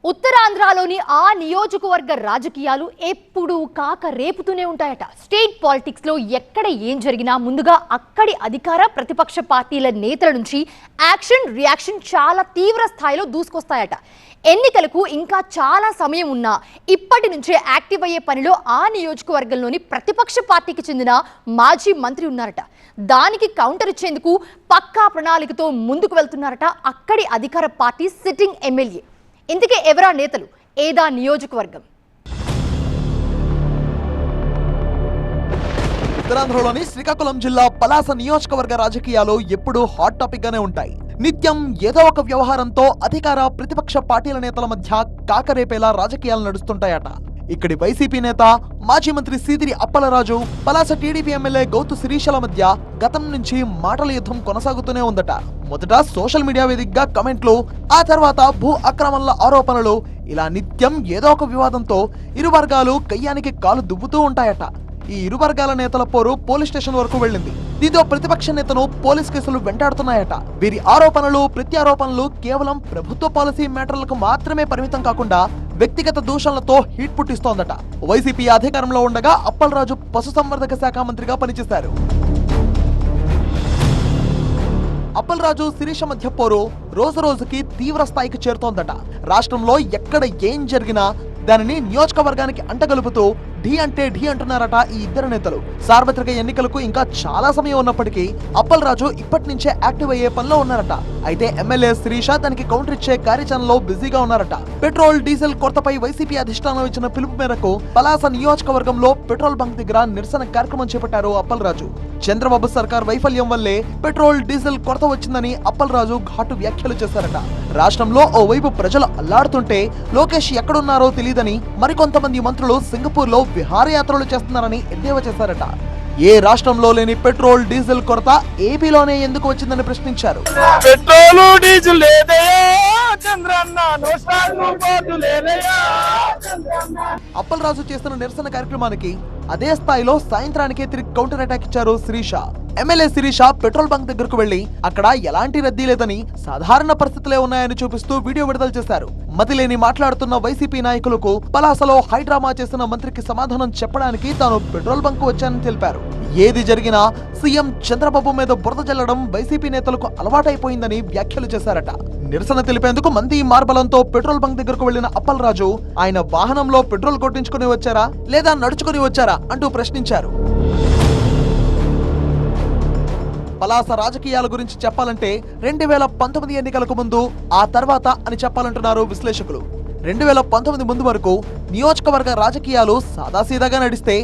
ఉత్తరాంధ్రలోని ఆ నియోజకవర్గ రాజకీయాలు ఎప్పుడూ కాక రేపుతూనే ఉంటాయట. స్టేట్ పాలిటిక్స్ లో ఎక్కడ ఏం జరిగినా ముందుగా అక్కడి అధికార ప్రతిపక్ష పార్టీల నేతల నుంచి యాక్షన్ రియాక్షన్ చాలా తీవ్ర స్థాయిలో దూసుకొస్తాయట. ఎన్నికలకు ఇంకా చాలా సమయం ఉన్నా ఇప్పటి నుంచే యాక్టివ్ అయ్యే పనిలో ఆ నియోజకవర్గంలోని ప్రతిపక్ష పార్టీకి చెందిన మాజీ మంత్రి ఉన్నారట. దానికి కౌంటర్ ఇచ్చేందుకు పక్కా ప్రణాళికతో ముందుకు వెళ్తున్నారట అక్కడి అధికార పార్టీ సిట్టింగ్ ఎమ్మెల్యే. ఇందుకే ఎవరా నేతలు, ఏదా నియోజకవర్గం? ఉత్తరాంధ్రలోని శ్రీకాకుళం జిల్లా పలాస నియోజకవర్గ రాజకీయాలు ఎప్పుడూ హాట్ టాపిక్ గానే ఉంటాయి. నిత్యం ఏదో ఒక వ్యవహారంతో అధికార ప్రతిపక్ష పార్టీల నేతల మధ్య కాకరేపేలా రాజకీయాలు నడుస్తుంటాయట. ఇక్కడి వైసీపీ నేత మాజీ మంత్రి సీదిరి అప్పలరాజు, పలాస టీడీపీ ఎమ్మెల్యే గౌతు శిరీషల మధ్య గతం నుంచి మాటల యుద్ధం కొనసాగుతూనే ఉందట. మొదట సోషల్ మీడియా వేదికగా కమెంట్లు, ఆ తర్వాత భూ అక్రమాల ఆరోపణలు, ఇలా నిత్యం ఏదో ఒక వివాదంతో ఇరు వర్గాలు కయ్యానికి కాలు దువ్వుతూ ఉంటాయట. ఈ ఇరు వర్గాల నేతల పోరు పోలీస్ స్టేషన్ వరకు వెళ్ళింది. దీంతో ప్రతిపక్ష నేతను పోలీస్ కేసులు వెంటాడుతున్నాయట. వీరి ఆరోపణలు ప్రత్యారోపణలు కేవలం ప్రభుత్వ పాలసీ మ్యాటర్లకు మాత్రమే పరిమితం కాకుండా వ్యక్తిగత దూషణలతో హీట్ పుట్టిస్తోందట. వైసీపీ అధికారంలో ఉండగా అప్పలరాజు పశుసంవర్ధక శాఖ మంత్రిగా పనిచేశారు. అప్పలరాజు శిరీష మధ్య పోరు రోజు రోజుకి తీవ్ర స్థాయికి చేరుతోందట. రాష్ట్రంలో ఎక్కడ ఏం జరిగినా దానిని నియోజకవర్గానికి అంటగలుపుతూ ఢీ అంటే ఢీ అంటున్నారట ఈ ఇద్దరు నేతలు. సార్వత్రిక ఎన్నికలకు ఇంకా చాలా సమయం ఉన్నప్పటికీ అప్పలరాజు ఇప్పటి నుంచే యాక్టివ్ అయ్యే పనిలో ఉన్నారట. అయితే ఎమ్మెల్యే శిరీష దానికి కౌంటర్ ఇచ్చే కార్యాచరణలో బిజీగా ఉన్నారట. పెట్రోల్ డీజిల్ కొరతపై వైసీపీ అధిష్టానం ఇచ్చిన పిలుపు మేరకు పలాస నియోజకవర్గంలో పెట్రోల్ బంక్ దగ్గర నిరసన కార్యక్రమం చేపట్టారు అప్పలరాజు. చంద్రబాబు సర్కార్ వైఫల్యం వల్లే పెట్రోల్ డీజిల్ కొరత వచ్చిందని అప్పలరాజు ఘాటు వ్యాఖ్యలు చేశారట. రాష్ట్రంలో ఓవైపు ప్రజలు అల్లాడుతుంటే లోకేష్ ఎక్కడున్నారో తెలియదని, మరికొంతమంది మంత్రులు సింగపూర్ లో విహారయాత్రలు చేస్తున్నారని ఎద్దేవా చేశారట. ఏ రాష్ట్రంలో లేని పెట్రోల్ డీజిల్ కొరత ఏపీలోనే ఎందుకు వచ్చిందని ప్రశ్నించారు. పెట్రోల్ డీజిల్ అప్పలరాజు చేస్తున్న నిరసన కార్యక్రమానికి అదే స్థాయిలో సాయంత్రానికే తిరిగి కౌంటర్ అటాక్ ఇచ్చారు Sirisha. MLA Sirisha petrol bunk దగ్గరకు వెళ్లి అక్కడ ఎలాంటి రద్దీ లేదని, సాధారణ పరిస్థితులే ఉన్నాయని చూపిస్తూ వీడియో విడుదల చేశారు. మతిలేని మాట్లాడుతున్న వైసీపీ నాయకులకు పలాసలో హైడ్రామా చేసిన మంత్రికి సమాధానం చెప్పడానికి తాను పెట్రోల్ బంక్ వచ్చానని తెలిపారు. ఏది జరిగినా సీఎం చంద్రబాబు మీద బురద జల్లడం వైసీపీ నేతలకు అలవాటైపోయిందని వ్యాఖ్యలు చేశారట. నిరసన తెలిపేందుకు మంది మార్బలంతో పెట్రోల్ బంక్ దగ్గరకు వెళ్లిన అప్పలరాజు ఆయన వాహనంలో పెట్రోల్ కొట్టించుకుని వచ్చారా లేదా నడుచుకుని వచ్చారా అంటూ ప్రశ్నించారు. పలాస రాజకీయాల గురించి చెప్పాలంటే 2019 ఎన్నికలకు ముందు, ఆ తర్వాత అని చెప్పాలంటున్నారు విశ్లేషకులు. 2019 ముందు వరకు నియోజకవర్గ రాజకీయాలు సాదాసీదాగా నడిస్తే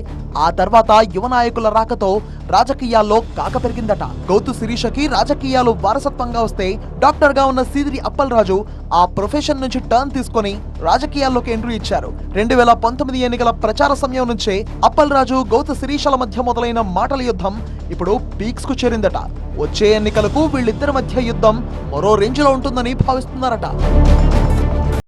ఆ తర్వాత యువ నాయకుల రాకతో రాజకీయాల్లో కాక పెరిగిందట. గౌతు శిరీషకి రాజకీయాలు వారసత్వంగా వస్తే డాక్టర్ గా ఉన్న సీదిరి అప్పలరాజు ఆ ప్రొఫెషన్ నుంచి టర్న్ తీసుకొని రాజకీయాల్లోకి ఎంట్రీ ఇచ్చారు. 2019 ఎన్నికల ప్రచార సమయం నుంచే అప్పలరాజు గౌతు శిరీషల మధ్య మొదలైన మాటల యుద్ధం ఇప్పుడు పీక్స్ కు చేరిందట. వచ్చే ఎన్నికలకు వీళ్ళిద్దరి మధ్య యుద్ధం మరో రేంజ్ లో ఉంటుందని భావిస్తున్నారట.